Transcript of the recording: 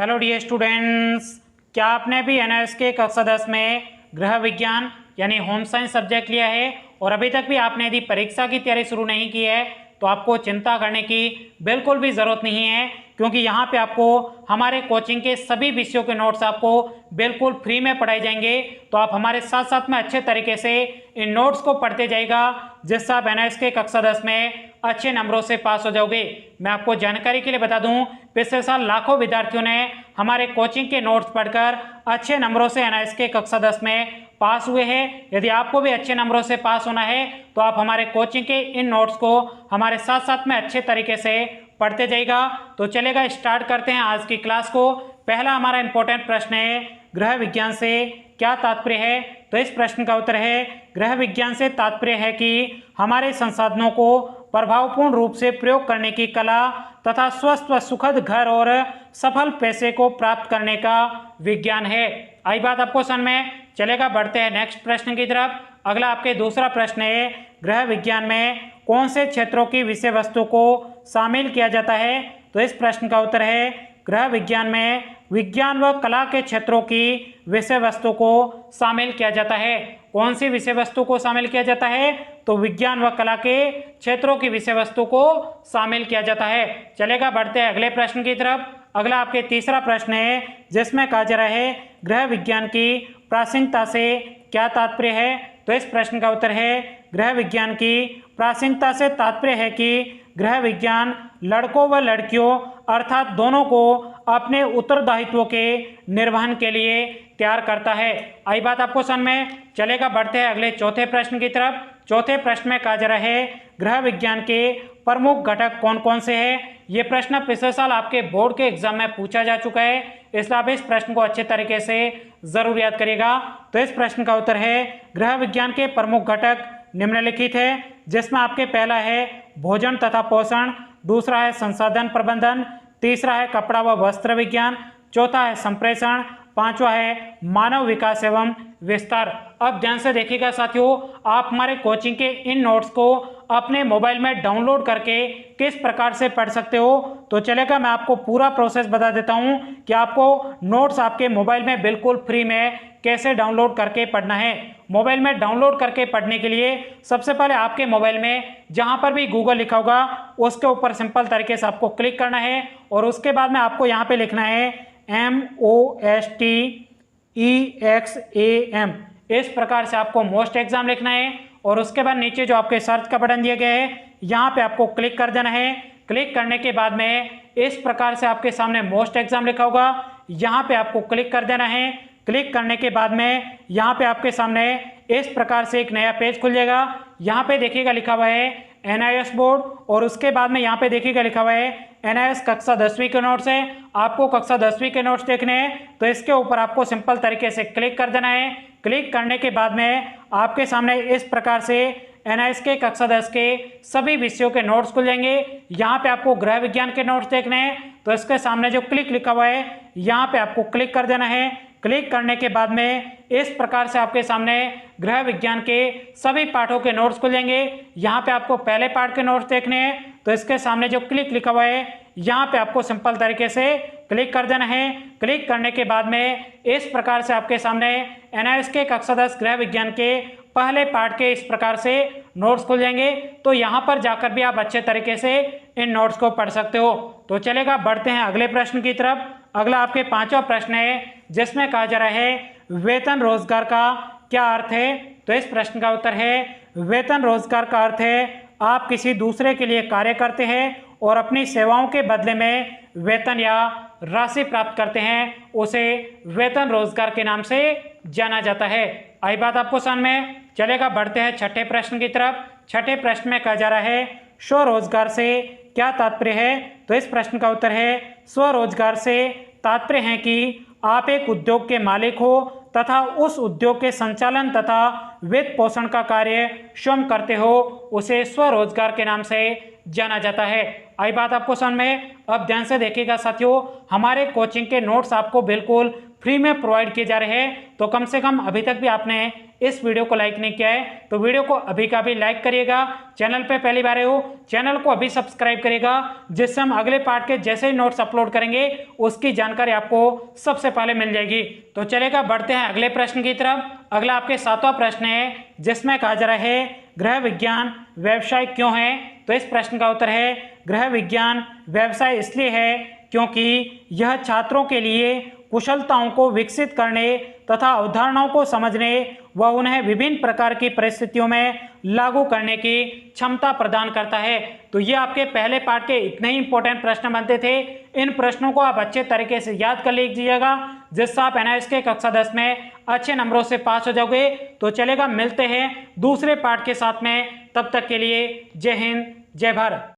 Hello dear students, क्या आपने भी एनआईएस के कक्षा 10 में गृह विज्ञान यानी होम साइंस सब्जेक्ट लिया है और अभी तक भी आपने यदि परीक्षा की तैयारी शुरू नहीं की है तो आपको चिंता करने की बिल्कुल भी ज़रूरत नहीं है, क्योंकि यहाँ पे आपको हमारे कोचिंग के सभी विषयों के नोट्स आपको बिल्कुल फ्री में पढ़ाए जाएंगे। तो आप हमारे साथ साथ में अच्छे तरीके से इन नोट्स को पढ़ते जाइएगा, जिससे आप एनआईएस के कक्षा 10 में अच्छे नंबरों से पास हो जाओगे। मैं आपको जानकारी के लिए बता दूं, पिछले साल लाखों विद्यार्थियों ने हमारे कोचिंग के नोट्स पढ़कर अच्छे नंबरों से एनआईएस के कक्षा 10 में पास हुए हैं। यदि आपको भी अच्छे नंबरों से पास होना है तो आप हमारे कोचिंग के इन नोट्स को हमारे साथ साथ में अच्छे तरीके से पढ़ते जाइएगा। तो चलेगा, स्टार्ट करते हैं आज की क्लास को। पहला हमारा इंपॉर्टेंट प्रश्न है, गृह विज्ञान से क्या तात्पर्य है? तो इस प्रश्न का उत्तर है, गृह विज्ञान से तात्पर्य है कि हमारे संसाधनों को प्रभावपूर्ण रूप से प्रयोग करने की कला तथा स्वस्थ व सुखद घर और सफल पैसे को प्राप्त करने का विज्ञान है। आई बात आपको समझ में? चलेगा, बढ़ते हैं नेक्स्ट प्रश्न की तरफ। अगला आपके दूसरा प्रश्न है, गृह विज्ञान में कौन से क्षेत्रों की विषय वस्तु को शामिल किया जाता है? तो इस प्रश्न का उत्तर है, गृह विज्ञान में विज्ञान व कला के क्षेत्रों की विषय वस्तु को शामिल किया जाता है। कौन सी विषय वस्तु को शामिल किया जाता है? तो विज्ञान व कला के क्षेत्रों की विषय वस्तु को शामिल किया जाता है। चलेगा, बढ़ते हैं अगले प्रश्न की तरफ। अगला आपके तीसरा प्रश्न है, जिसमें कहा जा रहा है, गृह विज्ञान की प्रासंगिकता से क्या तात्पर्य है? तो इस प्रश्न का उत्तर है, गृह विज्ञान की प्रासंगिकता से तात्पर्य है कि गृह विज्ञान लड़कों व लड़कियों अर्थात दोनों को अपने उत्तरदायित्वों के निर्वहन के लिए तैयार करता है। आई बात आपको समझ में? चलेगा, बढ़ते हैं अगले चौथे प्रश्न की तरफ। चौथे प्रश्न में कहा जा रहा है, गृह विज्ञान के प्रमुख घटक कौन कौन से हैं? ये प्रश्न पिछले साल आपके बोर्ड के एग्जाम में पूछा जा चुका है, इसलिए आप इस प्रश्न को अच्छे तरीके से जरूर याद करिएगा। तो इस प्रश्न का उत्तर है, गृह विज्ञान के प्रमुख घटक निम्नलिखित है, जिसमें आपके पहला है भोजन तथा पोषण, दूसरा है संसाधन प्रबंधन, तीसरा है कपड़ा व वस्त्र विज्ञान, चौथा है संप्रेषण, पांचवा है मानव विकास एवं विस्तार। अब ध्यान से देखिएगा साथियों, आप हमारे कोचिंग के इन नोट्स को अपने मोबाइल में डाउनलोड करके किस प्रकार से पढ़ सकते हो? तो चलेगा, मैं आपको पूरा प्रोसेस बता देता हूं कि आपको नोट्स आपके मोबाइल में बिल्कुल फ्री में कैसे डाउनलोड करके पढ़ना है। मोबाइल में डाउनलोड करके पढ़ने के लिए सबसे पहले आपके मोबाइल में जहां पर भी गूगल लिखा होगा उसके ऊपर सिंपल तरीके से आपको क्लिक करना है और उसके बाद में आपको यहाँ पे लिखना है MOSTEXAM। इस प्रकार से आपको मोस्ट एग्जाम लिखना है और उसके बाद नीचे जो आपके सर्च का बटन दिया गया है यहाँ पे आपको क्लिक कर देना है। क्लिक करने के बाद में इस प्रकार से आपके सामने मोस्ट एग्जाम लिखा होगा, यहाँ पे आपको क्लिक कर देना है। क्लिक करने के बाद में यहाँ पे आपके सामने इस प्रकार से एक नया पेज खुल जाएगा। यहाँ पे देखिएगा लिखा हुआ है एनआईएस बोर्ड और उसके बाद में यहाँ पे देखिएगा लिखा हुआ है एनआईएस कक्षा 10वीं के नोट्स है। आपको कक्षा 10वीं के नोट्स देखने हैं तो इसके ऊपर आपको सिंपल तरीके से क्लिक कर देना है। क्लिक करने के बाद में आपके सामने इस प्रकार से एनआईएस के कक्षा 10 के सभी विषयों के नोट्स खुल जाएंगे। यहाँ पे आपको गृह विज्ञान के नोट्स देखने हैं तो इसके सामने जो क्लिक लिखा हुआ है यहाँ पे आपको क्लिक कर देना है। क्लिक करने के बाद में इस प्रकार से आपके सामने गृह विज्ञान के सभी पाठों के नोट्स खुल जाएंगे। यहाँ पे आपको पहले पाठ के नोट्स देखने हैं तो इसके सामने जो क्लिक लिखा हुआ है यहाँ पे आपको सिंपल तरीके से क्लिक कर देना है। क्लिक करने के बाद में इस प्रकार से आपके सामने एनआईएस के कक्षा 10 गृह विज्ञान के पहले पार्ट के इस प्रकार से नोट्स खुल जाएंगे। तो यहाँ पर जाकर भी आप अच्छे तरीके से इन नोट्स को पढ़ सकते हो। तो चलेगा, बढ़ते हैं अगले प्रश्न की तरफ। अगला आपके पांचवा प्रश्न है, जिसमें कहा जा रहा है, वेतन रोजगार का क्या अर्थ है? तो इस प्रश्न का उत्तर है, वेतन रोजगार का अर्थ है आप किसी दूसरे के लिए कार्य करते हैं और अपनी सेवाओं के बदले में वेतन या राशि प्राप्त करते हैं, उसे वेतन रोजगार के नाम से जाना जाता है। आई बात आपको समझ में? चलेगा, बढ़ते हैं छठे प्रश्न की तरफ। छठे प्रश्न में कहा जा रहा है, स्वरोजगार से क्या तात्पर्य है? तो इस प्रश्न का उत्तर है, स्वरोजगार से तात्पर्य है कि आप एक उद्योग के मालिक हो तथा उस उद्योग के संचालन तथा वित्त पोषण का कार्य स्वयं करते हो, उसे स्वरोजगार के नाम से जाना जाता है। आई बात आपको समझ में? अब ध्यान से देखिएगा साथियों, हमारे कोचिंग के नोट्स आपको बिल्कुल फ्री में प्रोवाइड किए जा रहे हैं। तो कम से कम अभी तक भी आपने इस वीडियो को लाइक नहीं किया है तो वीडियो को अभी का भी लाइक करिएगा। चैनल पे पहली बार आए हो, चैनल को अभी सब्सक्राइब करिएगा, जिससे हम अगले पार्ट के जैसे ही नोट्स अपलोड करेंगे उसकी जानकारी आपको सबसे पहले मिल जाएगी। तो चलेगा, बढ़ते हैं अगले प्रश्न की तरफ। अगला आपके 7वां प्रश्न है, जिसमें कहा जा रहा है गृह विज्ञान व्यवसाय क्यों है? तो इस प्रश्न का उत्तर है गृह विज्ञान व्यवसाय इसलिए है क्योंकि यह छात्रों के लिए कुशलताओं को विकसित करने तथा अवधारणाओं को समझने व उन्हें विभिन्न प्रकार की परिस्थितियों में लागू करने की क्षमता प्रदान करता है। तो ये आपके पहले पार्ट के इतने ही इंपॉर्टेंट प्रश्न बनते थे। इन प्रश्नों को आप अच्छे तरीके से याद कर लीजिएगा, जिससे आप NIST कक्षा 10 में अच्छे नंबरों से पास हो जाओगे। तो चलेगा, मिलते हैं दूसरे पार्ट के साथ में, तब तक के लिए जय हिंद जय भारत।